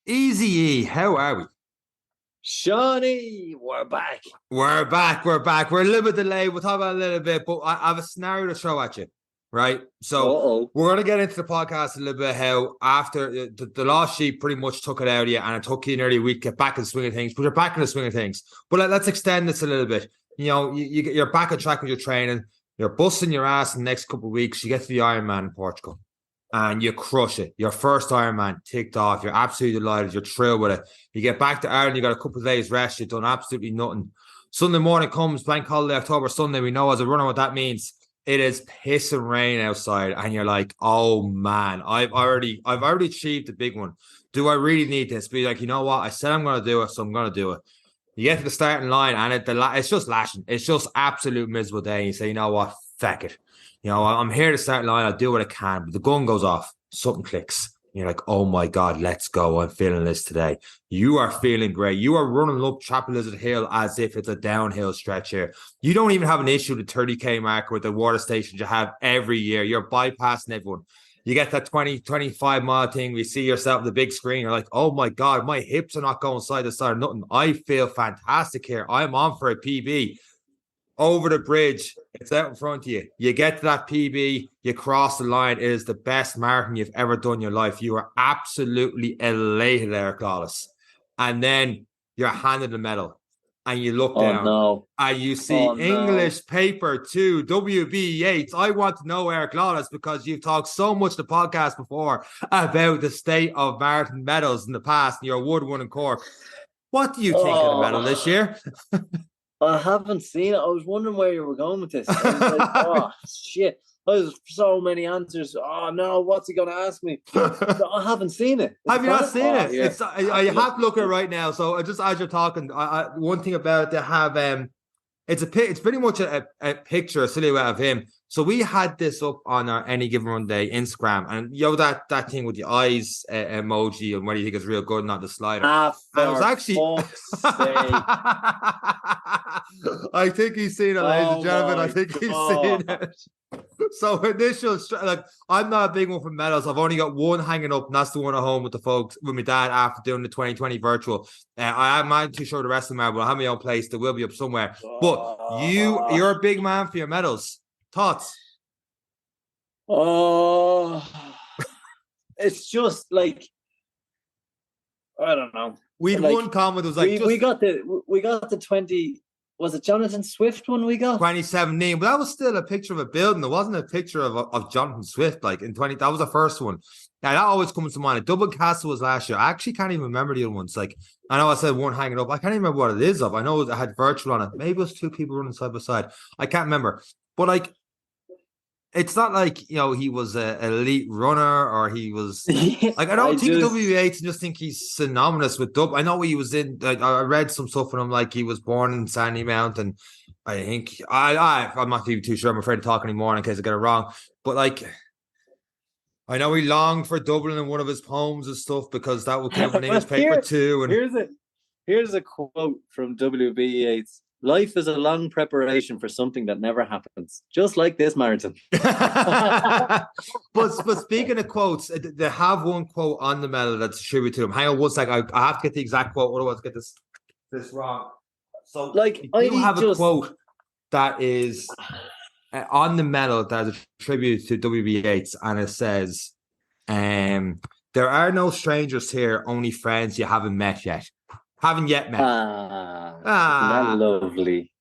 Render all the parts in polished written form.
Easy E, how are we? Shawnee, we're back. We're back. We're a little bit delayed. We'll talk about it a little bit, but I have a scenario to throw at you, right? So we're going to get into the podcast a little bit how after the last sheet pretty much took it out of you and it took you nearly a week to get back in the swing of things, but you're back in the swing of things. But let's extend this a little bit. You know, you're back on track with your training. You're busting your ass in the next couple of weeks. You get to the Ironman in Portugal. And you crush it. Your first Ironman ticked off. You're absolutely delighted. You're thrilled with it. You get back to Ireland. You got a couple of days rest. You've done absolutely nothing. Sunday morning comes, bank holiday, October Sunday. We know as a runner what that means. It is piss and rain outside, and you're like, "Oh man, I've already achieved the big one. Do I really need this?" Be like, you know what? I said I'm going to do it, so I'm going to do it. You get to the starting line, and it's just lashing. It's just absolute miserable day. And you say, you know what? Feck it. You know, I'm here to start line. I'll do what I can. But the gun goes off. Something clicks. You're like, oh my God, let's go. I'm feeling this today. You are feeling great. You are running up Chapel Lizard Hill as if it's a downhill stretch here. You don't even have an issue with the 30K marker with the water stations you have every year. You're bypassing everyone. You get that 25 mile thing. You see yourself on the big screen. You're like, oh my God, my hips are not going side to side or nothing. I feel fantastic here. I'm on for a PB. Over the bridge, it's out in front of you. You get to that PB, you cross the line. It is the best marathon you've ever done in your life. You are absolutely elated, Eric Lawless. And then you're handed the medal. And you look down and you see English paper 2, WB Yates. I want to know, Eric Lawless, because you've talked so much in the podcast before about the state of marathon medals in the past and your award winning Cork. What do you think of the medal this year? I haven't seen it. I was wondering where you were going with this. I was like, oh, shit. There's so many answers. Oh, no, what's he going to ask me? I haven't seen it. Have you not seen it? Yeah. I have to look at it right now. So just as you're talking, one thing about it, they have it's pretty much a picture, a silhouette of him. So we had this up on our Any Given Run Day Instagram, and that thing with the eyes emoji and what do you think is real good, not the slider. And it was actually I think he's seen it, ladies and gentlemen. I think he's seen it. So initial, like, I'm not a big one for medals. I've only got one hanging up, and that's the one at home with the folks, with my dad after doing the 2020 virtual. I'm not too sure the rest of them are, but I have my own place. They will be up somewhere. But you're a big man for your medals. Thoughts? It's just like, I don't know. We had one comment was like, we got the 20. Was it Jonathan Swift one we got? 2017, but that was still a picture of a building. It wasn't a picture of Jonathan Swift. Like in 20, that was the first one. Now that always comes to mind. Dublin Castle was last year. I actually can't even remember the other ones. Like I know I said one hanging up. I can't even remember what it is of. I know it had virtual on it. Maybe it was 2 people running side by side. I can't remember. But like, it's not like, you know, he was an elite runner or he was like, I don't think WH just think he's synonymous with Dublin. I know he was in, like, I read some stuff from him, like he was born in Sandy Mount, and I think I'm not even too sure. I'm afraid to talk anymore in case I get it wrong. But like, I know he longed for Dublin in one of his poems and stuff because that would come in English paper too. And here's a quote from W.B. Yeats. Life is a long preparation for something that never happens, just like this marathon. but speaking of quotes, they have one quote on the medal that's attributed to him. Hang on one second. I have to get the exact quote, otherwise I get this wrong. So, like, I have a quote that is on the medal that is attributed to W.B. Yeats, and it says, "There are no strangers here, only friends you haven't met yet." Haven't yet met. Isn't that lovely?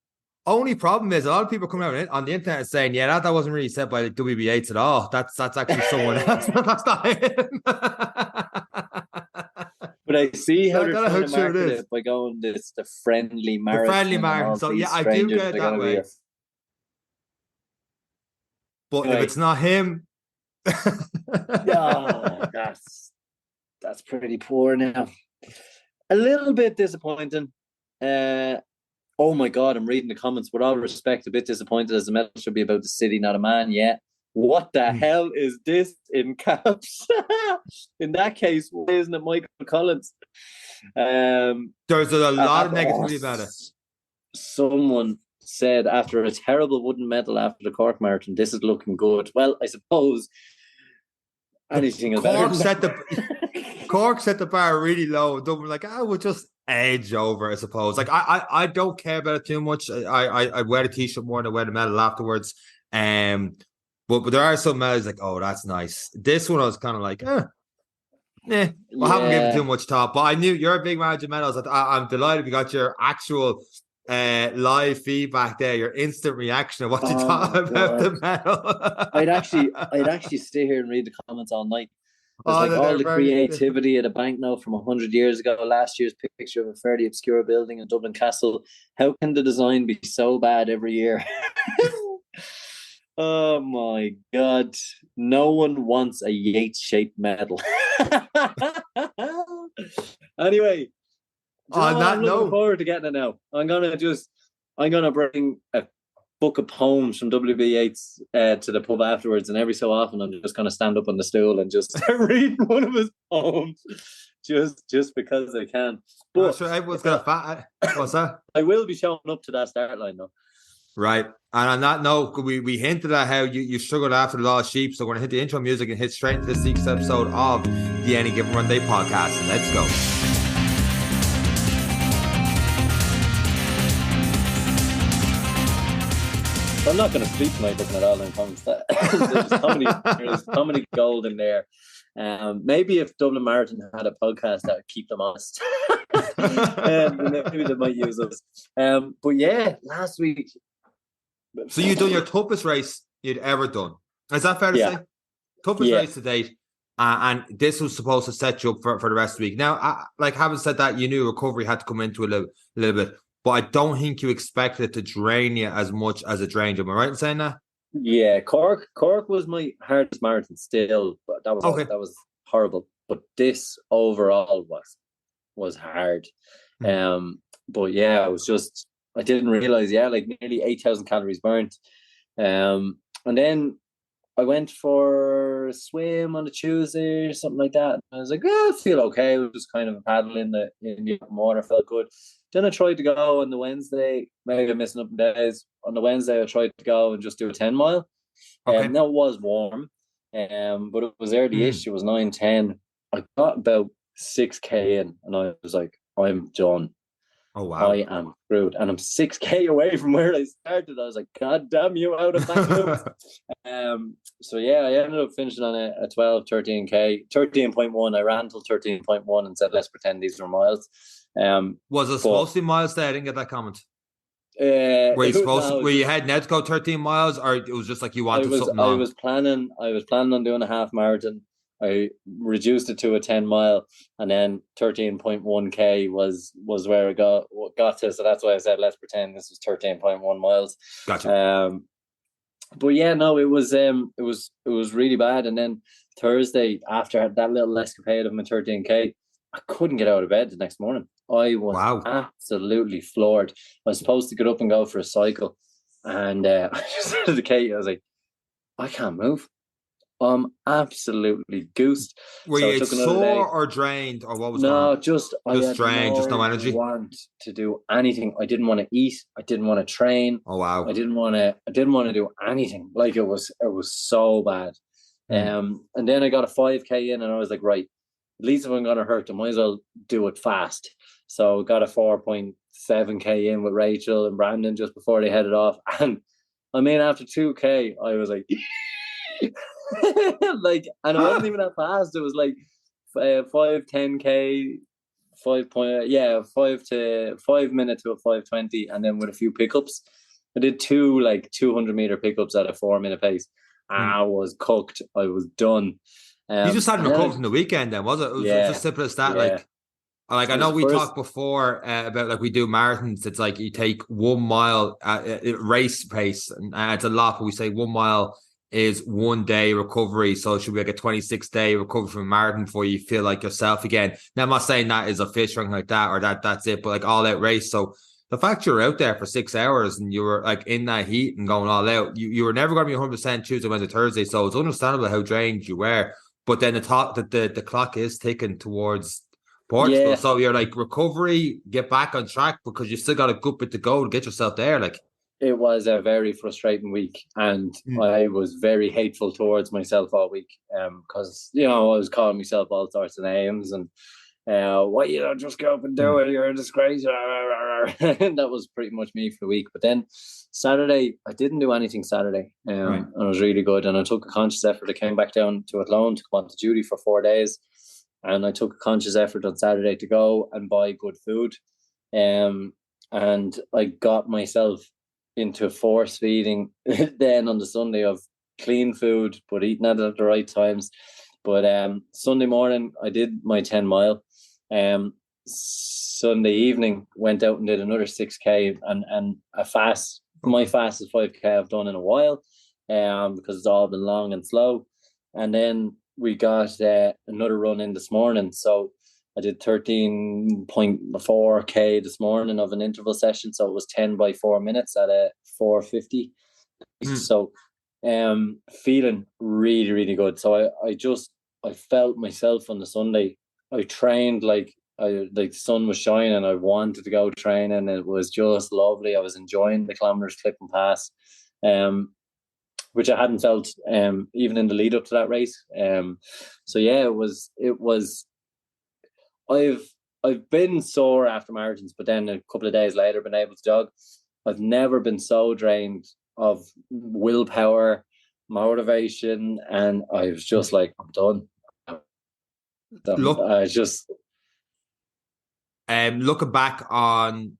Only problem is a lot of people coming out on the internet saying, yeah, that wasn't really said by WB Yates at all. That's actually someone else. That's not him. But I see how they're trying to market it by going, it's the friendly marathon. The friendly marathon. So yeah, I do get it that way. But anyway, if it's not him, that's pretty poor now. A little bit disappointing. Oh my God, I'm reading the comments. With all respect, a bit disappointed as the medal should be about the city, not a man. Yeah. What the hell is this in caps? In that case, why isn't it Michael Collins? There's a lot of negativity about it. Someone said after a terrible wooden medal after the Cork Marathon, this is looking good. Well, I suppose anything is better. Cork set the bar really low. Dublin like, we'll just edge over, I suppose. Like I don't care about it too much. I wear the t-shirt more than I wear the medal afterwards. But there are some medals like, oh, that's nice. This one I was kind of like, I haven't given too much thought. But I knew you're a big man of medals. I'm delighted we got your actual live feedback there, your instant reaction of what you thought about the medal. I'd actually stay here and read the comments all night. There's all the creativity at a banknote from 100 years ago. Last year's picture of a fairly obscure building in Dublin Castle. How can the design be so bad every year? Oh my God. No one wants a Yates-shaped medal. Anyway, I'm looking forward to getting it now. I'm gonna bring a book of poems from W.B. Yeats to the pub afterwards, and every so often I'm just gonna stand up on the stool and just start reading one of his poems, just because I can. But sure, everyone's got what's that? I will be showing up to that start line though. Right. And on that note, we hinted at how you struggled after the Lost Sheep. So we're going to hit the intro music and hit straight into this week's episode of the Any Given Run Day podcast. And let's go. I'm not going to sleep tonight looking at all them comments. There's comedy gold in there. Maybe if Dublin Marathon had a podcast, that would keep them honest. Maybe they might use us. But yeah, last week. So you've done your toughest race you'd ever done. Is that fair to say? Toughest race to date. And this was supposed to set you up for the rest of the week. Now, having said that, you knew recovery had to come into a little bit. But I don't think you expected it to drain you as much as it drained you. Am I right in saying that? Yeah, Cork was my hardest marathon still. But that was horrible. But this overall was hard. But yeah, it was just... I didn't realize, nearly 8,000 calories burnt. And then I went for a swim on a Tuesday or something like that. I was like, I feel okay. It was just kind of a paddle in the water, felt good. Then I tried to go on the Wednesday, maybe I'm missing up days. On the Wednesday, I tried to go and just do a 10 mile. And that was warm, but it was early-ish. It was 9:10. I got about 6K in, and I was like, I'm done. Oh, wow. I am screwed. And I'm 6K away from where I started. I was like, God damn you, out of that. So, yeah, I ended up finishing on a 13K. 13.1. I ran till 13.1 and said, let's pretend these were miles. Was it supposed to be miles there? I didn't get that comment. Were you heading now to go 13 miles, or it was just like you wanted something long? I was planning on doing a half marathon. I reduced it to a 10 mile, and then 13.1K was where I got to. So that's why I said, let's pretend this was 13.1 miles. Gotcha. But yeah, no, it was really bad. And then Thursday, after that little escapade of my 13K, I couldn't get out of bed the next morning. I was absolutely floored. I was supposed to get up and go for a cycle, and I just said to the Kate, I was like, I can't move. I'm absolutely goosed. Were you sore or drained, or what was going on? Just drained, just no energy. I didn't want to do anything. I didn't want to eat. I didn't want to train. Oh wow! I didn't want to do anything. Like it was so bad. And then I got a 5K in, and I was like, right, at least if I'm gonna hurt, I might as well do it fast. So got a 4.7K in with Rachel and Brandon just before they headed off, and I mean after 2K, I was like. And it wasn't even that fast. It was like 5-10K, 5 minutes to a 5:20, and then with a few pickups. I did 2 200-meter pickups at a 4-minute pace. I was cooked. I was done. You just hadn't recovered from the weekend, then, was it? It was just simple as that. Yeah. I know we talked before about we do marathons. It's like you take 1 mile race pace, and it's a lot. But we say 1 mile is 1 day recovery, so it should be like a 26-day recovery from a marathon before you feel like yourself again. Now, I'm not saying that is a fish or anything like that, or that's it, but all out race. So the fact you're out there for 6 hours and you were in that heat and going all out, you were never going to be 100% Tuesday, Wednesday, Thursday. So it's understandable how drained you were. But then the clock is ticking towards Portugal. Yeah. So you're recovery, get back on track, because you still got a good bit to go to get yourself there. it was a very frustrating week, and I was very hateful towards myself all week. Because I was calling myself all sorts of names, and why you don't just go up and do it? You're a disgrace. And that was pretty much me for the week. But then Saturday, I didn't do anything Saturday, and it was really good. And I took a conscious effort. I came back down to Athlone to come on to duty for 4 days, and I took a conscious effort on Saturday to go and buy good food. And I got myself into force feeding then on the Sunday of clean food, but eating it at the right times. But Sunday morning, I did my 10 mile. Sunday evening, went out and did another 6K, and a fast. My fastest 5K I've done in a while, because it's all been long and slow. And then we got another run in this morning. So I did 13.4K this morning of an interval session. So it was 10 by 4 minutes at a 4:50. So feeling really, really good. So I felt myself on the Sunday. I trained like the sun was shining. I wanted to go training. It was just lovely. I was enjoying the kilometers clipping past, which I hadn't felt even in the lead up to that race. So yeah, it was. I've been sore after marathons, but then a couple of days later, been able to jog. I've never been so drained of willpower, motivation, and I was just like, I'm done. Looking back on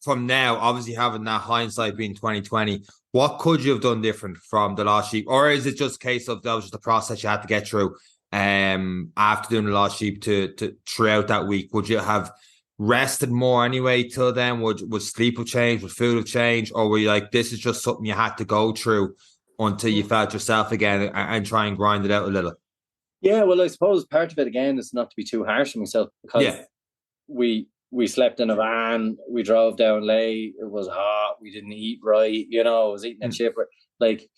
from now, obviously having that hindsight being 2020, what could you have done different from the last sheep? Or is it just a case of that was just the process you had to get through after doing the last sheep to throughout that week? Would you have rested more anyway till then? Would sleep have changed? Would food have changed? Or were you like, this is just something you had to go through until you felt yourself again and try and grind it out a little? Yeah, well, I suppose part of it again is not to be too harsh on myself, because we slept in a van, we drove down late, it was hot, we didn't eat right, I was eating a chip. Like,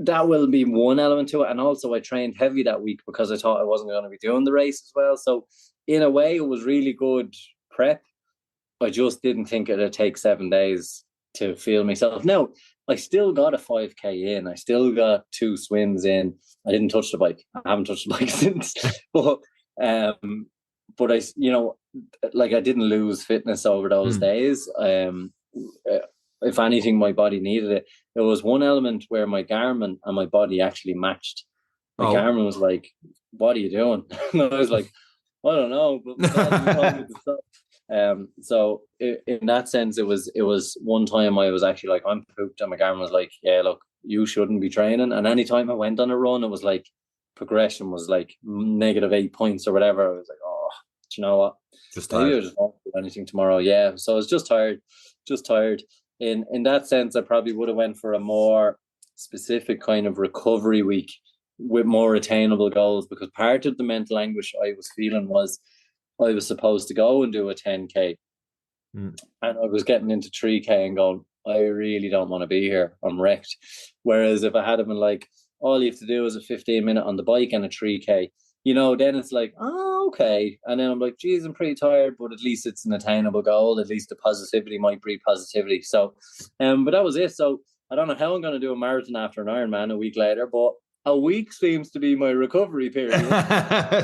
that will be one element to it. And also I trained heavy that week because I thought I wasn't going to be doing the race as well. So in a way, it was really good prep. I just didn't think it'd take 7 days to feel myself. Now, I still got a 5K in. I still got 2 swims in. I didn't touch the bike. I haven't touched the bike since. But I, I didn't lose fitness over those days. If anything, my body needed it. There was one element where my Garmin and my body actually matched. My Garmin was like, "What are you doing?" And I was like, "I don't know." But so in that sense, it was one time I was actually like, "I'm pooped," and my Garmin was like, "Yeah, look, you shouldn't be training." And anytime I went on a run, it was like progression was like -8 points or whatever. I was like, "Oh, do you know what? Maybe I just won't do anything tomorrow." Yeah, so I was just tired. In that sense, I probably would have went for a more specific kind of recovery week with more attainable goals, because part of the mental anguish I was feeling was I was supposed to go and do a 10K and I was getting into 3K and going, I really don't want to be here. I'm wrecked. Whereas if I had been like, all you have to do is a 15-minute on the bike and a 3K, then it's like, oh, okay. And then I'm like, geez, I'm pretty tired, but at least it's an attainable goal. At least the positivity might breed positivity. So, but that was it. So I don't know how I'm going to do a marathon after an Ironman a week later, but a week seems to be my recovery period.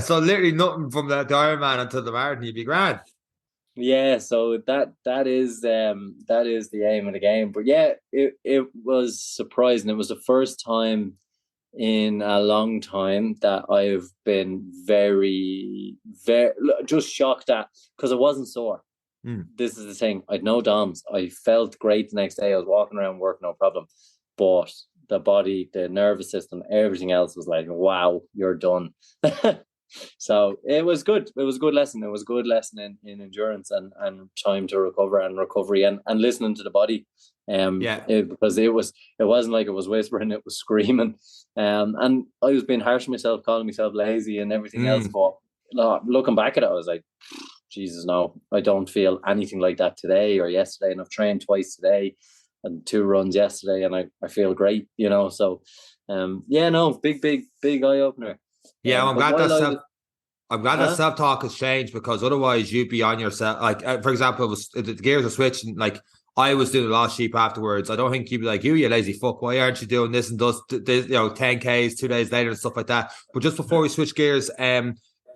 So literally nothing from the Ironman until the marathon, you'd be grand. Yeah, so that is the aim of the game. But yeah, it was surprising. It was the first time in a long time that I've been very, very just shocked at, because I wasn't sore. This is the thing. I'd no DOMs. I felt great the next day. I was walking around work, no problem. But the body, the nervous system, everything else was like, wow, you're done. So it was good. It was a good lesson. It was a good lesson in endurance and time to recover and recovery and listening to the body. Because it wasn't like it was whispering, it was screaming. And I was being harsh on myself, calling myself lazy and everything else. But looking back at it, I was like, Jesus, no, I don't feel anything like that today or yesterday. And I've trained twice today and 2 runs yesterday, and I feel great, So big eye opener. Yeah, I'm glad that self-talk has changed, because otherwise you'd be on yourself. Like, for example, the gears are switching. Like, I was doing the last sheep afterwards. I don't think you'd be like, you lazy fuck, why aren't you doing this and those, 10Ks 2 days later and stuff like that. But just before we switch gears,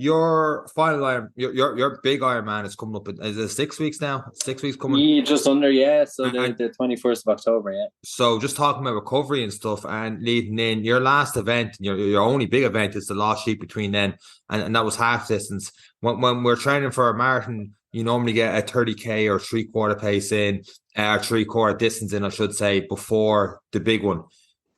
your final Iron, your big Iron Man is coming up. Is it 6 weeks now? 6 weeks coming? Yeah, just under, yeah. So the 21st of October, yeah. So just talking about recovery and stuff and leading in, your last event, your only big event is the last sheep between then, and that was half distance. When we're training for a marathon, you normally get a 30K or 3/4 pace in, or 3/4 distance in, I should say, before the big one.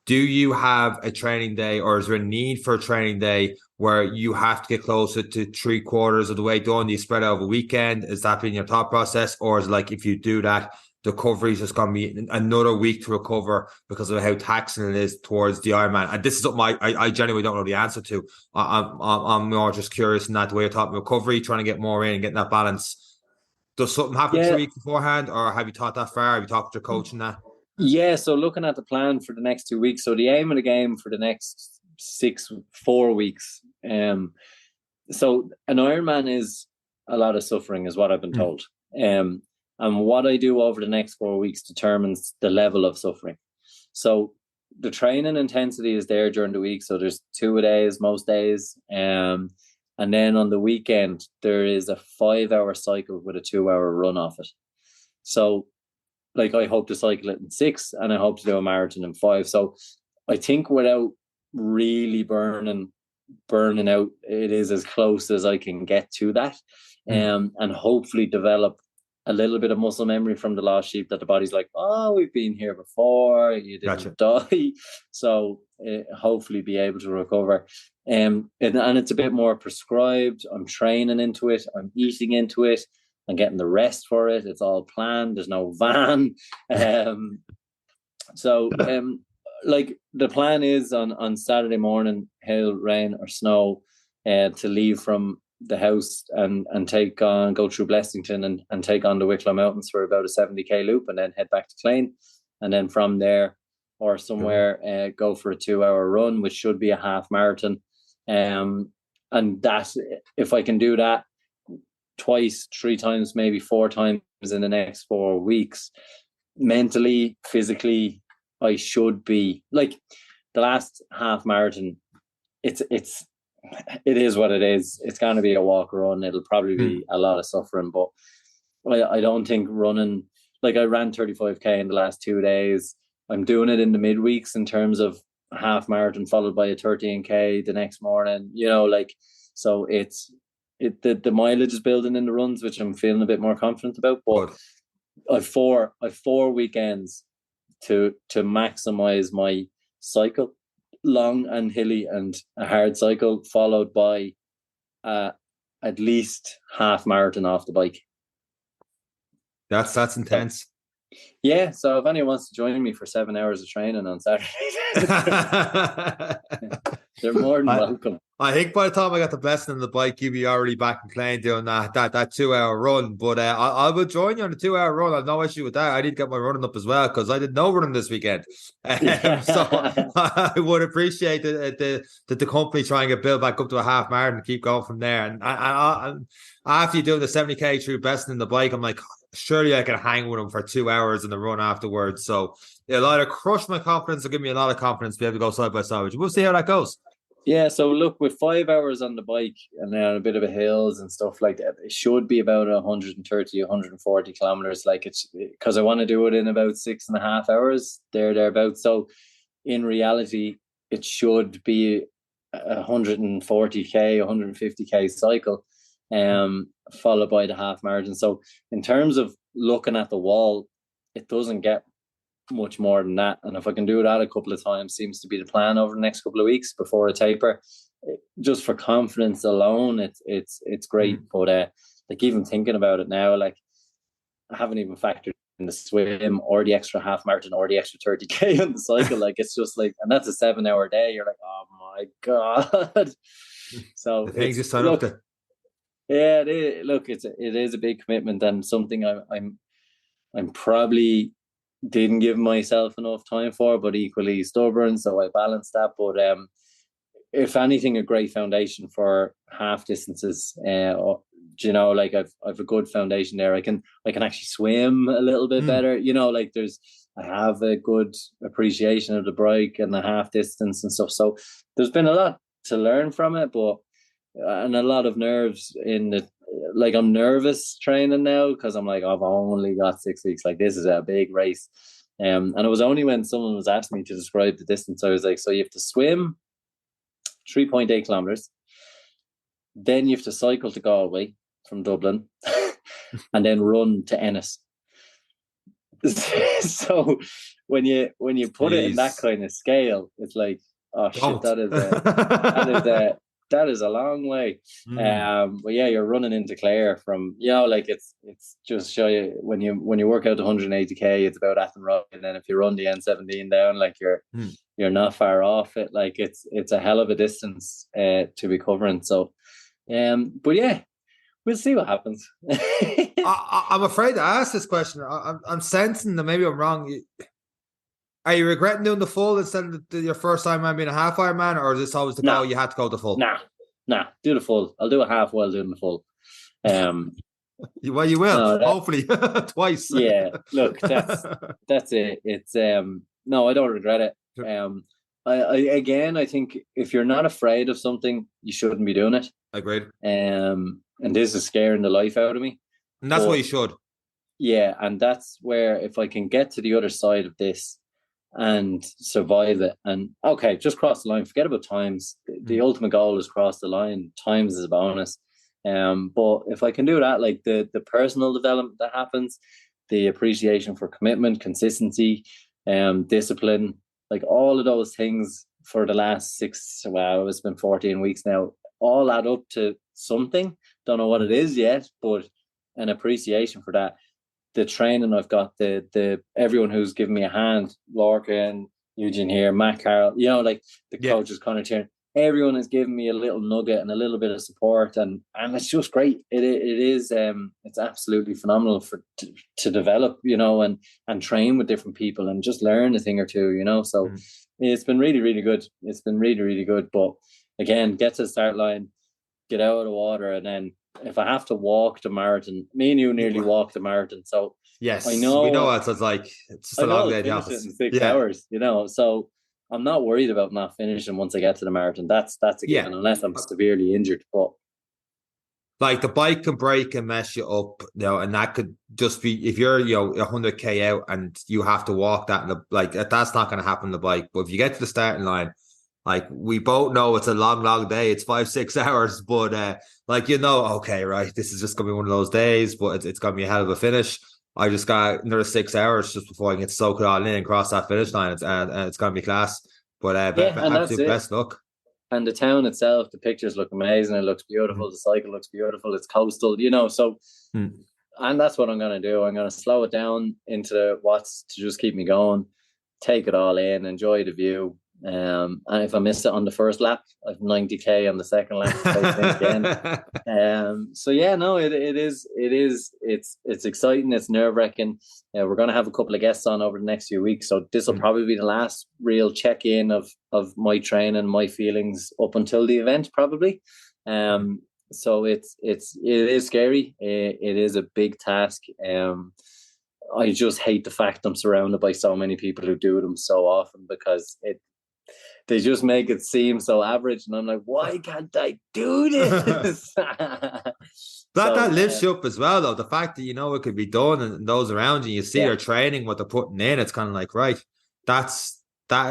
Do you have a training day, or is there a need for a training day where you have to get closer to 3/4 of the way done? Do you spread out over a weekend? Is that been your thought process? Or is it like, if you do that, the recovery is just going to be another week to recover because of how taxing it is towards the Ironman? And this is something I genuinely don't know the answer to. I'm more just curious in that, the way you're talking recovery, trying to get more in and getting that balance. Does something happen 3 weeks beforehand, or have you thought that far? Have you talked to your coach in that? Yeah, so looking at the plan for the next 2 weeks, so the aim of the game for the next 4 weeks. So an Ironman is a lot of suffering, is what I've been told. And what I do over the next 4 weeks determines the level of suffering. So the training intensity is there during the week. So there's 2 days, most days. And then on the weekend, there is a 5-hour cycle with a 2-hour run off it. So like, I hope to cycle it in 6, and I hope to do a marathon in 5. So I think without really burning out, it is as close as I can get to that. And hopefully develop a little bit of muscle memory from the last sheep, that the body's like, oh, we've been here before, you didn't die. So hopefully be able to recover. And it's a bit more prescribed. I'm training into it. I'm eating into it. I'm getting the rest for it. It's all planned. There's no van. Like, the plan is on Saturday morning, hail, rain or snow, to leave from the house and go through Blessington and take on the Wicklow Mountains for about a 70K loop, and then head back to Clane. And then from there or somewhere, go for a 2-hour run, which should be a half marathon. And that, if I can do that twice, 3 times, maybe 4 times in the next 4 weeks, mentally, physically, I should be like, the last half marathon. It is what it is. It's going to be a walk run. It'll probably be a lot of suffering, but I don't think running, like, I ran 35K in the last 2 days. I'm doing it in the midweeks in terms of half marathon followed by a 13K the next morning, so the mileage is building in the runs, which I'm feeling a bit more confident about. But I've 4 weekends to maximize my cycle, long and hilly and a hard cycle, followed by at least half marathon off the bike. That's intense. Yeah, so if anyone wants to join me for 7 hours of training on Saturday, they're more than welcome. I think by the time I got the blessing on the bike, you'd be already back in Clane doing that 2-hour run. But I will join you on the 2-hour run. I've no issue with that. I did get my running up as well, because I did no running this weekend. So I would appreciate that the company try and get built back up to a half marathon and keep going from there. And after you do the 70K through blessing in the bike, I'm like, surely I can hang with them for 2 hours in the run afterwards. So it'll either crush my confidence or give me a lot of confidence to be able to go side by side. We'll see how that goes. Yeah, so look, with 5 hours on the bike and then a bit of a hills and stuff like that, it should be about 130, 140 kilometers. Like, it's because I want to do it in about 6.5 hours, thereabouts. So in reality, it should be 140K, 150K cycle, followed by the half marathon. So in terms of looking at the wall, it doesn't get much more than that. And if I can do that a couple of times, seems to be the plan over the next couple of weeks before a taper, just for confidence alone, it's great. But like, even thinking about it now, like, I haven't even factored in the swim or the extra half marathon or the extra 30K on the cycle. Like, it's just like, and that's a 7-hour day. You're like, oh my God. So the things you sign up to. Yeah, it is a big commitment, and something I'm probably didn't give myself enough time for, but equally stubborn, so I balance that. But if anything, a great foundation for half distances, you know, like I've a good foundation there. I can actually swim a little bit better. You know, like I have a good appreciation of the bike and the half distance and stuff. So there's been a lot to learn from it, but and a lot of nerves in the, like, I'm nervous training now because I'm like, I've only got 6 weeks. Like, this is a big race. And it was only when someone was asking me to describe the distance, I was like, so you have to swim 3.8 kilometers, then you have to cycle to Galway from Dublin, and then run to Ennis. So when you put it in that kind of scale, it's like, oh shit, that is a long way. But yeah, you're running into Clare from, you know, like it's just show you when you work out 180k, it's about Athenry, and then if you run the N17 down, like you're not far off it. Like it's a hell of a distance to be covering. So but yeah, we'll see what happens. I'm afraid to ask this question. I'm sensing that maybe I'm wrong. Are you regretting doing the full instead of your first time being a half Ironman, or is this always the goal? You had to go the full. Nah, do the full. I'll do a half while doing the full. Well, you will hopefully twice. Yeah, look, that's it. It's no, I don't regret it. I think if you're not afraid of something, you shouldn't be doing it. Agreed. And this is scaring the life out of me. And that's what you should. Yeah, and that's where, if I can get to the other side of this and survive it, and okay, just cross the line, forget about times. The ultimate goal is cross the line. Times is a bonus. But if I can do that, like the personal development that happens, the appreciation for commitment, consistency, discipline, like all of those things for the last it's been 14 weeks now, all add up to something. Don't know what it is yet, but an appreciation for that. The training I've got, the everyone who's given me a hand, Lorca and Eugene here, Matt Carroll, you know, like the coaches, Connor Tiernan, everyone has given me a little nugget and a little bit of support, and it's just great. It is it's absolutely phenomenal to develop, you know, and train with different people and just learn a thing or two, you know. So it's been really, really good. It's been really, really good. But again, get to the start line, get out of the water, and then if I have to walk the marathon, me and you nearly walked the marathon. So yes, I know we know what it's like. It's just a long day. Finish it in 6 hours, you know. So I'm not worried about not finishing once I get to the marathon. That's a given, unless I'm severely injured. But like the bike can break and mess you up, you know, and that could just be if you're 100k out and you have to walk that, like that's not going to happen on the bike. But if you get to the starting line, like we both know it's a long day. It's 5-6 hours, but like, you know, okay, right, this is just gonna be one of those days, but it's gonna be a hell of a finish. I just got another 6 hours just before I get to soak it all in and cross that finish line. And it's gonna be class. But absolute best luck. And the town itself, the pictures look amazing. It looks beautiful. The cycle looks beautiful. It's coastal, you know. So, and that's what I'm gonna do. I'm gonna slow it down into what's to just keep me going, take it all in, enjoy the view. And if I miss it on the first lap, I've 90k on the second lap. So yeah, no, it's exciting. It's nerve-wracking. We're going to have a couple of guests on over the next few weeks, so this will probably be the last real check-in of my training, my feelings up until the event, probably. So it is scary. It is a big task. I just hate the fact I'm surrounded by so many people who do them so often, because they just make it seem so average, and I'm like, why can't I do this? that lifts you up as well, though. The fact that you know it could be done, and those around you see your training, what they're putting in, it's kind of like, right, that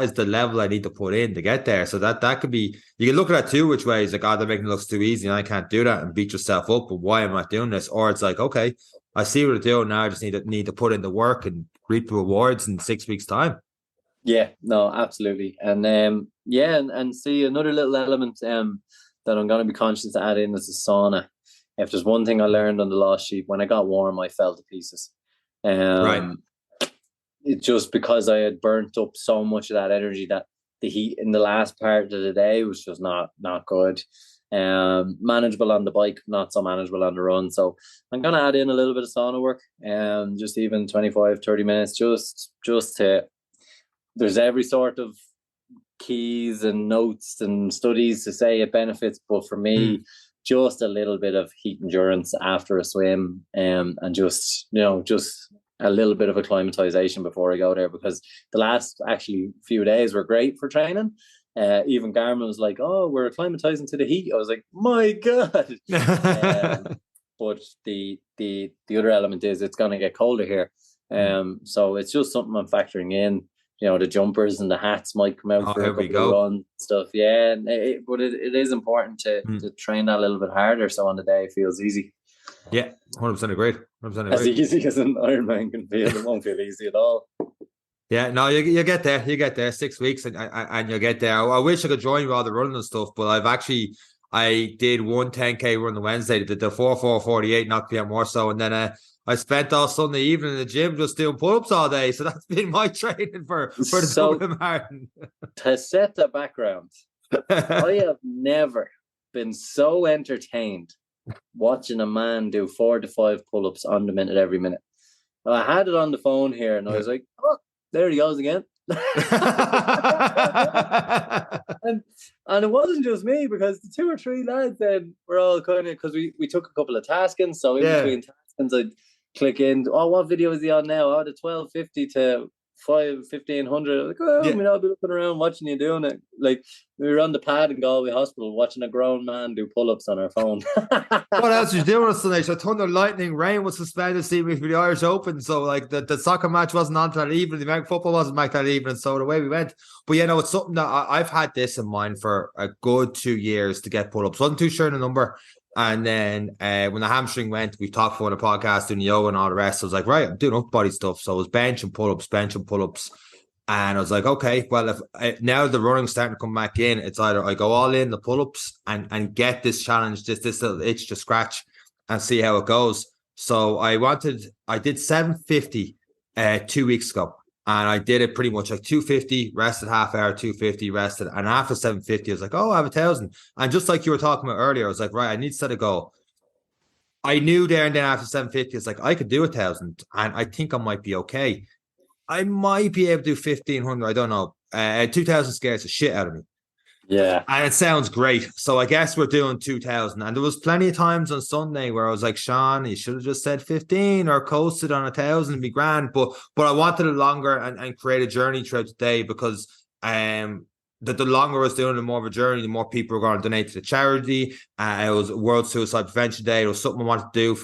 is the level I need to put in to get there. So that could be, you can look at that two which ways, like, they're making it look too easy and I can't do that, and beat yourself up, but why am I doing this? Or it's like, okay, I see what they're doing now, I just need to put in the work and reap the rewards in 6 weeks' time. Yeah, no, absolutely. And and see, another little element that I'm going to be conscious to add in is the sauna. If there's one thing I learned on the last sheep, when I got warm, I fell to pieces. Right. It just because I had burnt up so much of that energy, that the heat in the last part of the day was just not good. Manageable on the bike, not so manageable on the run. So I'm going to add in a little bit of sauna work, just even 25-30 minutes, just to. There's every sort of keys and notes and studies to say it benefits, but for me, just a little bit of heat endurance after a swim, and just a little bit of acclimatization before I go there, because the last actually few days were great for training. Even Garmin was like, "Oh, we're acclimatizing to the heat." I was like, "My God!" But the other element is it's going to get colder here, so it's just something I'm factoring in. The jumpers and the hats might come out for a couple of runs stuff. Yeah, but it is important to train that a little bit harder, so on the day it feels easy. Yeah, 100% agreed. 100% agreed. As easy as an Ironman can feel, it won't feel easy at all. Yeah, no, you get there. You get there 6 weeks, and you'll get there. I wish I could join you all the running and stuff, but I did one 10K run the Wednesday. Did the 4:48, knocked me out more so, and then I spent all Sunday evening in the gym just doing pull-ups all day. So that's been my training for the Dublin Marathon. To set the background, I have never been so entertained watching a man do 4 to 5 pull-ups on the minute every minute. I had it on the phone here, and I was like, "Oh, there he goes again." and it wasn't just me, because the 2 or 3 lads then were all kind of, because we took a couple of taskings, so in between taskings I'd click in, "Oh, what video is he on now? Oh, the 1250 to 1500. Like, I'll be looking around watching you doing it. Like, we were on the pad in Galway Hospital watching a grown man do pull-ups on our phone. What else was you doing on Sunday? So thunder, lightning, rain was suspended for the Irish Open. So like the soccer match wasn't on that evening, the American football wasn't back that evening. So the way we went. But it's something that I've had this in mind for a good 2 years to get pull-ups. Wasn't too sure the number. And then when the hamstring went, we talked for the podcast, doing yoga and all the rest. I was like, right, I'm doing upper body stuff. So I was bench and pull-ups. And I was like, okay, well, if now the running's starting to come back in, it's either I go all in the pull-ups and get this challenge, this little itch to scratch and see how it goes. So I did 750 2 weeks ago. And I did it pretty much like 250, rested half hour, 250, rested. And after 750, I was like, oh, I have 1,000. And just like you were talking about earlier, I was like, right, I need to set a goal. I knew there and then after 750, it's like, I could do 1,000. And I think I might be okay. I might be able to do 1,500. I don't know. 2,000 scares the shit out of me. Yeah. And it sounds great. So I guess we're doing 2,000. And there was plenty of times on Sunday where I was like, Seán, you should have just said 15 or coasted on 1,000 and be grand. But I wanted it longer and create a journey throughout the day, because the longer I was doing, the more of a journey, the more people were going to donate to the charity. It was World Suicide Prevention Day. It was something I wanted to do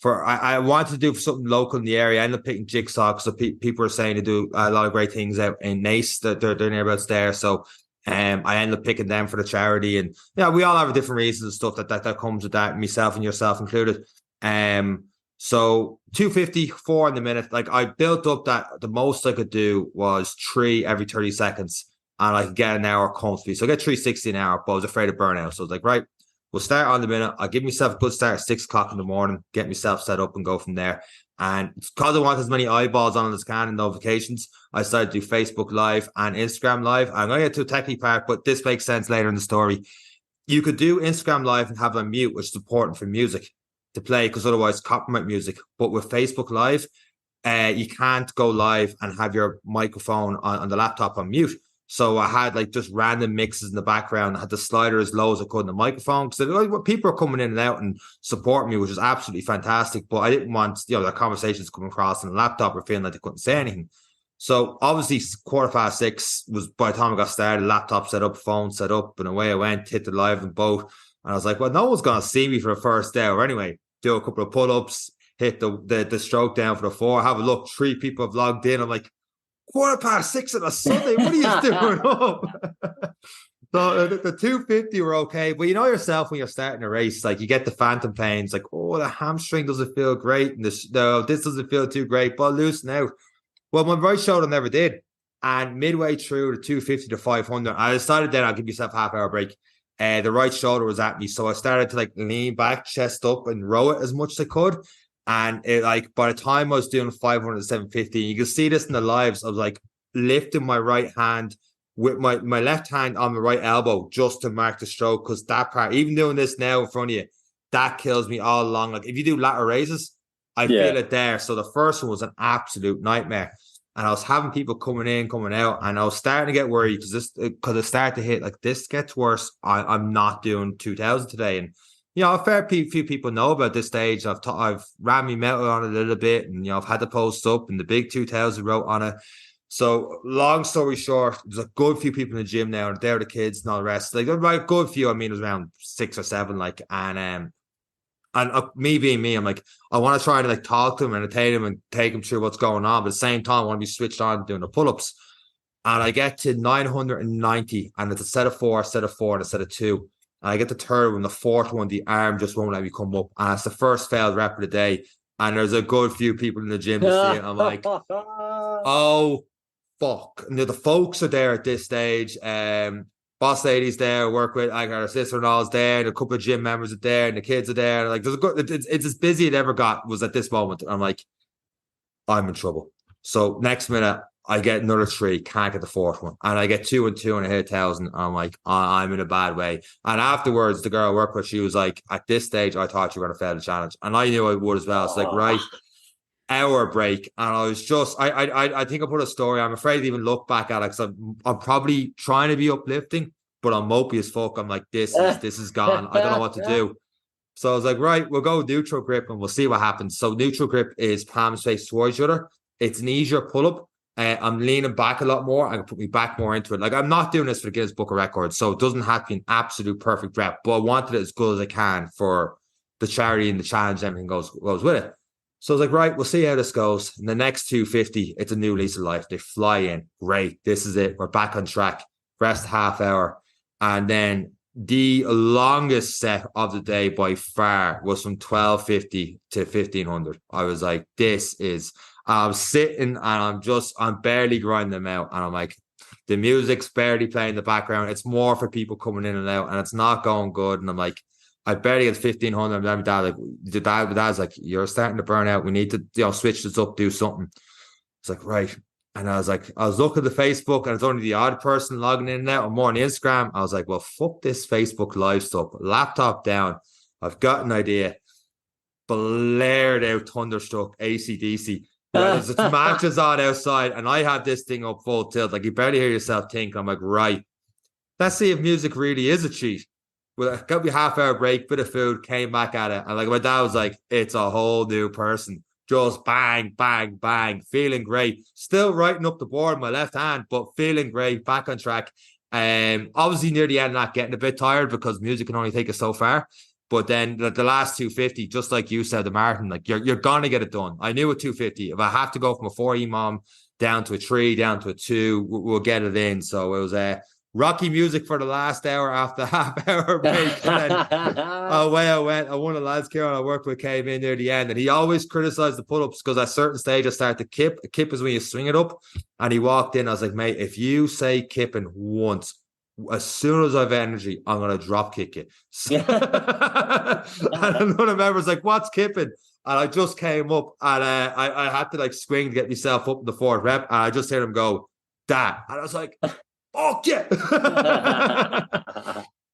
I wanted to do for something local in the area. I ended up picking Jigsaw because people are saying to do a lot of great things out in Nace, that they're nearabouts there. So I ended up picking them for the charity. And we all have different reasons and stuff that comes with that, myself and yourself included. So 254 in the minute. Like, I built up that the most I could do was 3 every 30 seconds. And I could get an hour comfortably. So I get 360 an hour, but I was afraid of burnout. So I was like, right, we'll start on the minute. I'll give myself a good start at 6 o'clock in the morning, get myself set up and go from there. And because I want as many eyeballs on it as I can and notifications, I started to do Facebook Live and Instagram Live. I'm going to get to a techie part, but this makes sense later in the story. You could do Instagram Live and have it on mute, which is important for music to play, because otherwise copyright music. But with Facebook Live, you can't go live and have your microphone on the laptop on mute. So I had like just random mixes in the background. I had the slider as low as I could in the microphone, because people are coming in and out and supporting me, which is absolutely fantastic. But I didn't want their conversations coming across on the laptop or feeling like they couldn't say anything. So obviously 6:45 was by the time I got started, laptop set up, phone set up, and away I went, hit the live and boat. And I was like, well, no one's going to see me for the first hour anyway. Do a couple of pull-ups, hit the stroke down for the 4, have a look. 3 people have logged in. I'm like, 6:15 on a Sunday. What are you doing up? So the 250 were okay, but yourself when you're starting a race, like you get the phantom pains, like, oh, the hamstring doesn't feel great, and this doesn't feel too great, but I'll loosen out. Well, my right shoulder never did, and midway through the 250 to 500, I decided then I'll give myself a half-hour break. The right shoulder was at me, so I started to like lean back, chest up, and row it as much as I could. And it, like, by the time I was doing 500 to 750, you can see this in the lives. I was like lifting my right hand with my left hand on my right elbow just to mark the stroke, because that part, even doing this now in front of you, that kills me all along. Like, if you do lateral raises, I feel it there. So the first one was an absolute nightmare. And I was having people coming in, coming out, and I was starting to get worried because I started to hit like, this gets worse. I'm not doing 2000 today. And a fair few people know about this stage. I've ran me metal on it a little bit, and I've had to post up, and the big 2000 wrote on it. So long story short, there's a good few people in the gym now, and they're the kids and all the rest. Like a good few. I mean, it was around 6 or 7. Like, and me being me, I'm like, I want to try to like talk to them, entertain them, and take them through what's going on. But at the same time, I want to be switched on doing the pull-ups. And I get to 990, and it's a set of 4, and a set of 2. And I get the third one, the fourth one, the arm just won't let me come up. And it's the first failed rep of the day. And there's a good few people in the gym to see it. I'm like, oh, fuck. And the folks are there at this stage. Boss lady's there, work with, like our sister-in-law's there, and a couple of gym members are there, and the kids are there. Like, there's a good, it's as busy as it ever got was at this moment. I'm like, I'm in trouble. So next minute, I get another 3, can't get the fourth one. And I get 2 and 2 and I hit 1,000. I'm like, I'm in a bad way. And afterwards, the girl I work with, she was like, at this stage, I thought you were going to fail the challenge. And I knew I would as well. It's like, right, hour break. And I was just, I think I put a story. I'm afraid to even look back at it because I'm probably trying to be uplifting, but I'm mopey as fuck. I'm like, this is gone. I don't know what to do. So I was like, right, we'll go neutral grip and we'll see what happens. So neutral grip is palms face towards each other. It's an easier pull-up. I'm leaning back a lot more. I can put me back more into it. Like, I'm not doing this for the Guinness Book of Records, so it doesn't have to be an absolute perfect rep, but I wanted it as good as I can for the charity and the challenge. Everything goes with it. So I was like, right, we'll see how this goes. And the next 250, it's a new lease of life. They fly in. Great. This is it. We're back on track. Rest half hour. And then the longest set of the day by far was from 1250 to 1500. I was like, this is... I'm sitting and I'm barely grinding them out. And I'm like, the music's barely playing in the background. It's more for people coming in and out, and it's not going good. And I'm like, I barely get 1500. And my dad's like, you're starting to burn out. We need to, switch this up, do something. It's like, right. And I was looking at the Facebook, and it's only the odd person logging in and out, or more on Instagram. I was like, well, fuck this Facebook live stuff. Laptop down. I've got an idea. Blared out Thunderstruck, AC/DC. There's matches on outside, and I have this thing up full tilt. Like, you barely hear yourself think. I'm like, right, let's see if music really is a cheat. Well, I got me half-hour break, bit of food, came back at it. And like, my dad was like, it's a whole new person. Just bang, bang, bang, feeling great. Still writing up the board in my left hand, but feeling great, back on track. Obviously near the end, not getting a bit tired because music can only take us so far. But then the last 250, just like you said, the marathon, like you're gonna get it done. I knew at 250, if I have to go from a 4 EMOM down to a 3, down to a 2, we'll get it in. So it was rocky music for the last hour after the half-hour break. And then away I went. And one of the lads, Kieran, I worked with, came in near the end, and he always criticized the pull-ups because at a certain stage I started to kip. A kip is when you swing it up. And he walked in. I was like, mate, if you say kipping once, as soon as I have energy, I'm going to drop kick it. So, and another member's like, what's kipping? And I just came up, and I had to like swing to get myself up in the 4th rep. And I just heard him go, that. And I was like, oh, yeah.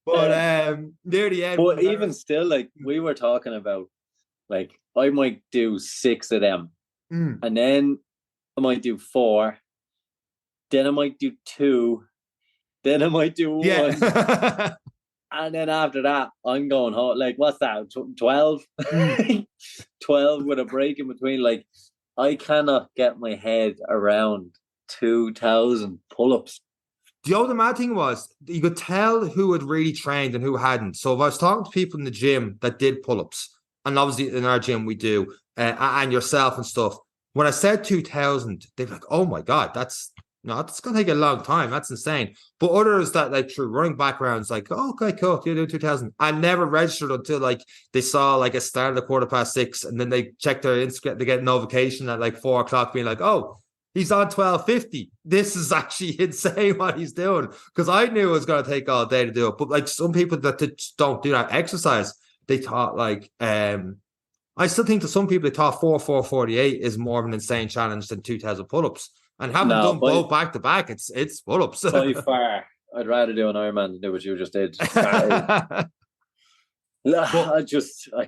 But near the end. But even still, like, we were talking about, like, I might do 6 of them. And then I might do 4. Then I might do 2. Then I might do 1. Yeah. And then after that, I'm going home. Like, what's that? 12? 12 with a break in between. Like, I cannot get my head around 2,000 pull-ups. The mad thing was, you could tell who had really trained and who hadn't. So if I was talking to people in the gym that did pull-ups, and obviously in our gym we do, and yourself and stuff, when I said 2,000, they'd be like, oh my God, it's going to take a long time. That's insane. But others that, like, through running backgrounds, like, oh, okay, cool, you do 2,000. I never registered until, like, they saw, like, a start at 6:15, and then they checked their Instagram, they get a notification at, like, 4 o'clock being like, oh, he's on 12:50. This is actually insane what he's doing. Because I knew it was going to take all day to do it. But, like, some people that don't do that exercise, they thought, like, I still think to some people, they thought 4:48 is more of an insane challenge than 2,000 pull-ups. And having done both back to back, it's pull-ups. By far, I'd rather do an Ironman than do what you just did. I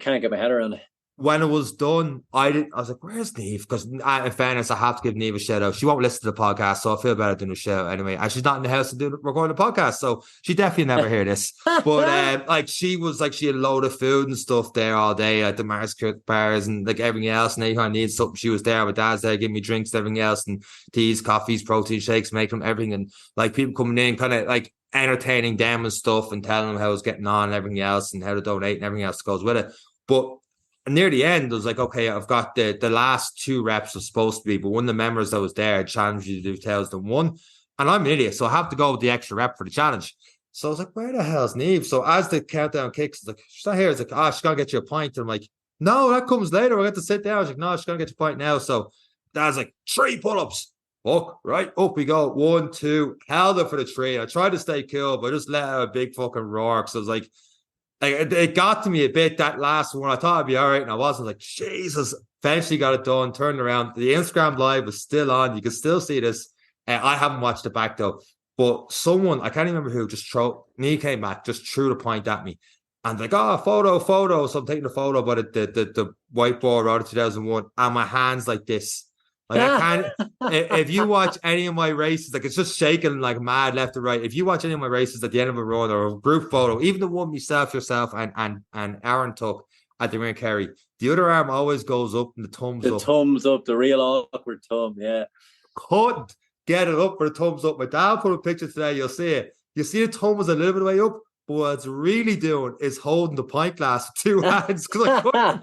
can't get my head around it. when it was done, I was like, where's Neve? Because in fairness, I have to give Neve a shout out. She won't listen to the podcast, so I feel better doing a shout out anyway. And she's not in the house to recording the podcast, so she definitely never hear this. But like she was like, she had a load of food and stuff there all day at the Mars bars and like everything else. And anytime I needed something, she was there. My dad's there giving me drinks, everything else, and teas, coffees, protein shakes, making them everything. And like people coming in, kind of like entertaining them and stuff and telling them how it's getting on and everything else and how to donate and everything else that goes with it. But near the end, I was like, okay, I've got the last 2 reps was supposed to be, but one of the members that was there challenged you to do 2001. And I'm an idiot, so I have to go with the extra rep for the challenge. So I was like, where the hell's Neve? So as the countdown kicks, it's like, she's not here. It's like, oh, she's going to get you a pint. And I'm like, no, that comes later. I got to sit down. I was like, no, she's going to get you a pint now. So Dad's like, 3 pull-ups. Fuck, right, up we go. 1, 2, held it for the 3. I tried to stay cool, but I just let out a big fucking roar. So I was like, it got to me a bit, that last one. I thought I'd be all right, and I wasn't. Like, Jesus. Eventually got it done, turned around. The Instagram live was still on. You can still see this. I haven't watched it back, though. But someone, I can't remember who, me came back, just threw the point at me. And like, oh, photo. So I'm taking a photo, but the whiteboard out of 2001, and my hand's like this. Like, I can't, if you watch any of my races, like it's just shaking like mad left to right. If you watch any of my races at the end of a run or a group photo, even the one yourself and Aaron took at the Ring Kerry, the other arm always goes up and the thumbs up. The thumbs up, the real awkward thumb, yeah. Couldn't get it up for the thumbs up. My dad put a picture today, you'll see it. You see the thumb was a little bit of way up, but what it's really doing is holding the pint glass with 2 hands because I couldn't.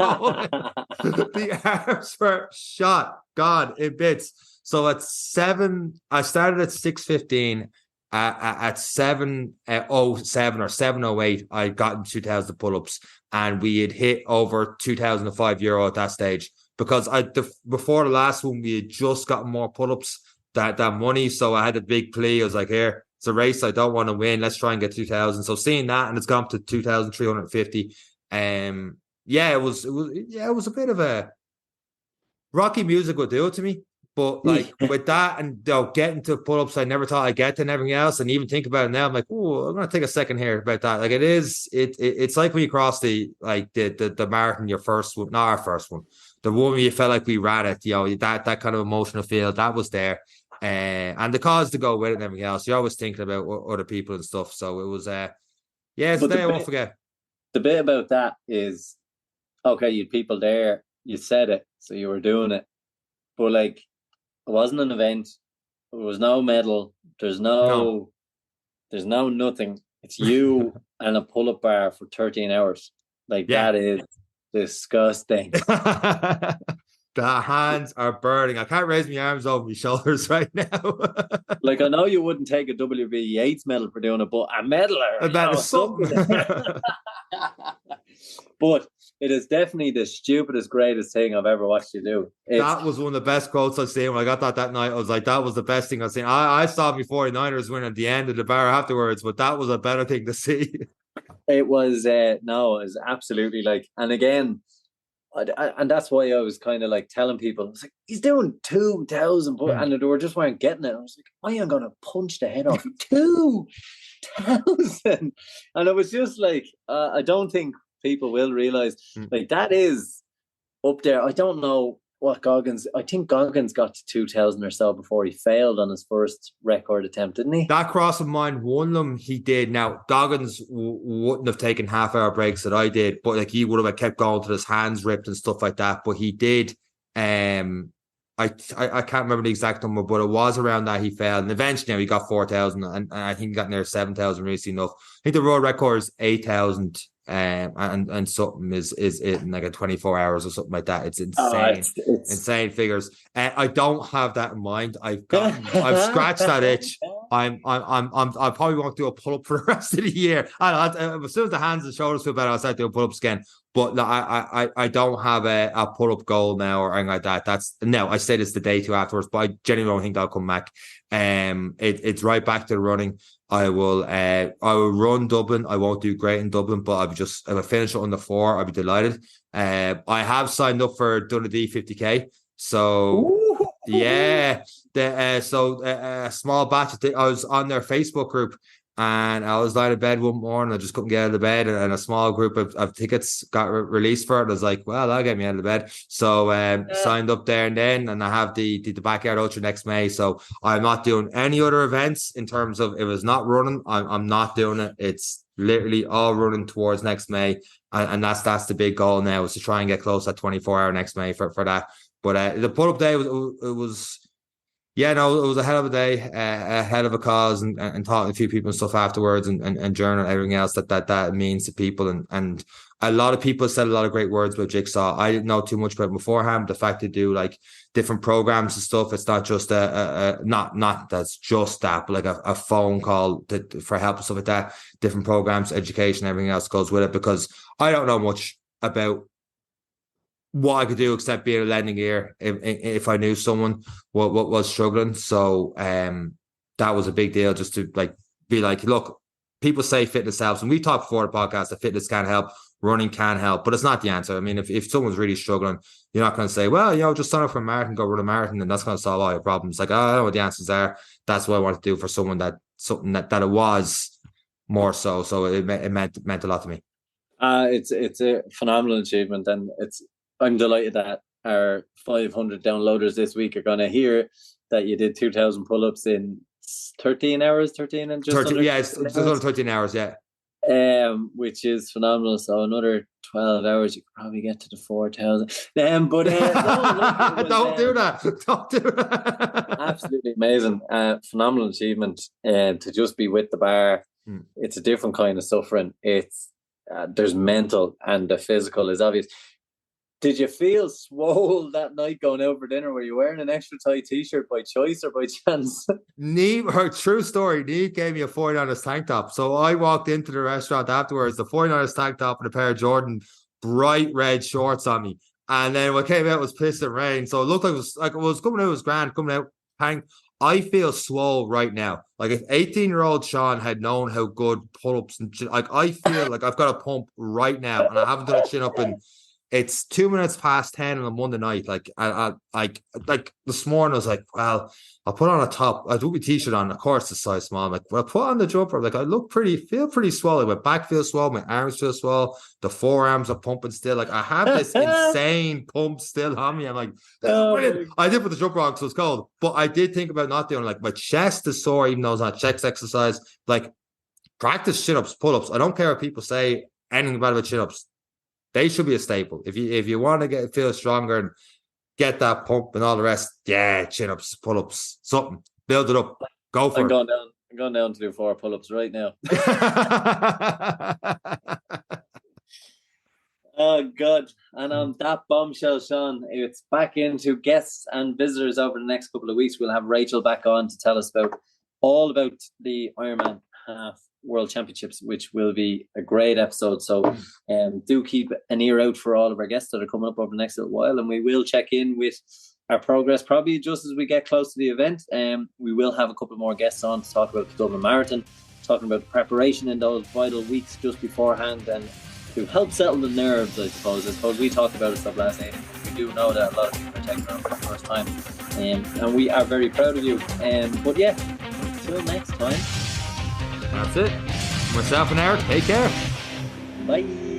The arms were shot. God, in bits. So at 7, I started at 6:15. At 7:07 or 7:08, I got 2,000 pull-ups, and we had hit over €2,005 at that stage because before the last one we had just gotten more pull-ups that money. So I had a big plea. I was like, here, it's a race I don't want to win. Let's try and get 2,000. So seeing that, and it's gone up to 2,350. It was a bit of a Rocky music would do it to me, but like with that and getting to pull-ups, I never thought I'd get to and everything else. And even think about it now, I'm like, oh, I'm gonna take a second here about that. Like it's like when you cross the marathon, your first one, not our first one, the one where you felt like we ran it, that kind of emotional feel that was there, and the cause to go with it and everything else. You're always thinking about other people and stuff. So it was, it's a day I won't forget. The bit about that is, okay, you people there. You said it, so you were doing it, but like it wasn't an event. There was no medal. There's no nothing. It's you and a pull-up bar for 13 hours. Like that is disgusting. The hands are burning. I can't raise my arms over my shoulders right now. Like I know you wouldn't take a WB Yates medal for doing it, but a medal is something. But it is definitely the stupidest, greatest thing I've ever watched you do. That was one of the best quotes I've seen. When I got that night, I was like, that was the best thing I've seen. I saw me 49ers win at the end of the bar afterwards, but that was a better thing to see. It was, it was absolutely like, and again, and that's why I was kind of like telling people, I was like, he's doing 2,000, and they weren't getting it. I was like, I am going to punch the head off 2,000. And it was just like, I don't think people will realize like that is up there. I don't know what I think Goggins got to 2,000 or so before he failed on his first record attempt, didn't he? That cross of mine, one of them he did. Now Goggins wouldn't have taken half-hour breaks that I did, but like he would have kept going till his hands ripped and stuff like that. But he did. I can't remember the exact number, but it was around that he failed, and eventually he got 4,000, and I think he got near 7,000 recently enough. I think the world record is 8,000. And something is in like a 24 hours or something like that. It's insane. It's insane figures. I don't have that in mind. I've scratched that itch. I probably won't do a pull up for the rest of the year. As soon as the hands and shoulders feel better, I'll start doing pull ups again. But no, I don't have a pull up goal now or anything like that. I said it's the day two afterwards, but I genuinely don't think I'll come back. It's right back to the running. I will run Dublin. I won't do great in Dublin, but if I finish it under 4, I'll be delighted. I have signed up for Dundee 50k. So yeah, a small batch. I was on their Facebook group, And I was lying in bed one morning. I just couldn't get out of the bed, and a small group of tickets got released for it. I was like, well, that'll get me out of the bed. So signed up there and I have the Backyard Ultra next May. So I'm not doing any other events in terms of if it's not running. I'm not doing it. It's literally all running towards next May. And that's the big goal now, is to try and get close at 24-hour next May for that. But the pull-up day was yeah, no, it was a hell of a day, a hell of a cause, and talking to a few people and stuff afterwards, and journal everything else that means to people, and a lot of people said a lot of great words about Jigsaw. I didn't know too much about it beforehand. The fact they do like different programs and stuff, it's not just not that's just that, but like a phone call for help and stuff like that. Different programs, education, everything else goes with it, because I don't know much about what I could do except being a lending ear if I knew someone what was struggling. So that was a big deal, just to like be like, look, people say fitness helps, and we talked before the podcast that fitness can help, running can help, but it's not the answer. I mean, if someone's really struggling, you're not going to say, well, just sign up for a marathon, go run a marathon, and that's going to solve all your problems. Like, I don't know what the answers are. That's what I want to do for someone that it was more so. So it meant a lot to me. It's a phenomenal achievement, and I'm delighted that our 500 downloaders this week are going to hear that you did 2,000 pull-ups in 13 hours, 13 and just 13, under yeah, it's under 13 hours, yeah. Which is phenomenal. So another 12 hours, you could probably get to the 4,000. But no, don't do that. Don't do that. Absolutely amazing, phenomenal achievement. To just be with the bar, it's a different kind of suffering. It's there's mental, and the physical is obvious. Did you feel swole that night going out for dinner? Were you wearing an extra tight t-shirt by choice or by chance? Her true story, Neve gave me a 49ers tank top. So I walked into the restaurant afterwards, the 49ers tank top and a pair of Jordan bright red shorts on me. And then what came out was piss and rain. So it looked like it was coming out, it was grand, coming out. I feel swole right now. Like if 18-year-old Seán had known how good pull-ups and like I feel like I've got a pump right now, and I haven't done a chin up in. It's 2 minutes past 10 on a Monday night. Like I this morning I was like, well, I'll put on a top. I do my t-shirt on. Of course, it's size small. I'm like, well, put on the jumper. Like I feel pretty swollen. My back feels swollen. My arms feel swollen. The forearms are pumping still. Like I have this insane pump still on me. I'm like, brilliant. I did put the jumper on because it was cold, but I did think about not doing it. Like my chest is sore, even though it's not chest exercise. Like practice chin-ups, pull-ups. I don't care what people say anything about chin-ups. They should be a staple. If you want to feel stronger and get that pump and all the rest, yeah, chin-ups, pull-ups, something. Build it up. Go for it. I'm going down to do 4 pull-ups right now. Oh, God. And on that bombshell, Seán, it's back into guests and visitors over the next couple of weeks. We'll have Rachel back on to tell us all about the Ironman half World Championships, which will be a great episode. So do keep an ear out for all of our guests that are coming up over the next little while, and we will check in with our progress probably just as we get close to the event. We will have a couple more guests on to talk about the Dublin Marathon, talking about the preparation in those vital weeks just beforehand, and to help settle the nerves, I suppose we talked about it stuff last night. We do know that a lot of people are taking it for the first time, and we are very proud of you. But yeah, until next time, that's it. Myself and Eric, take care. Bye.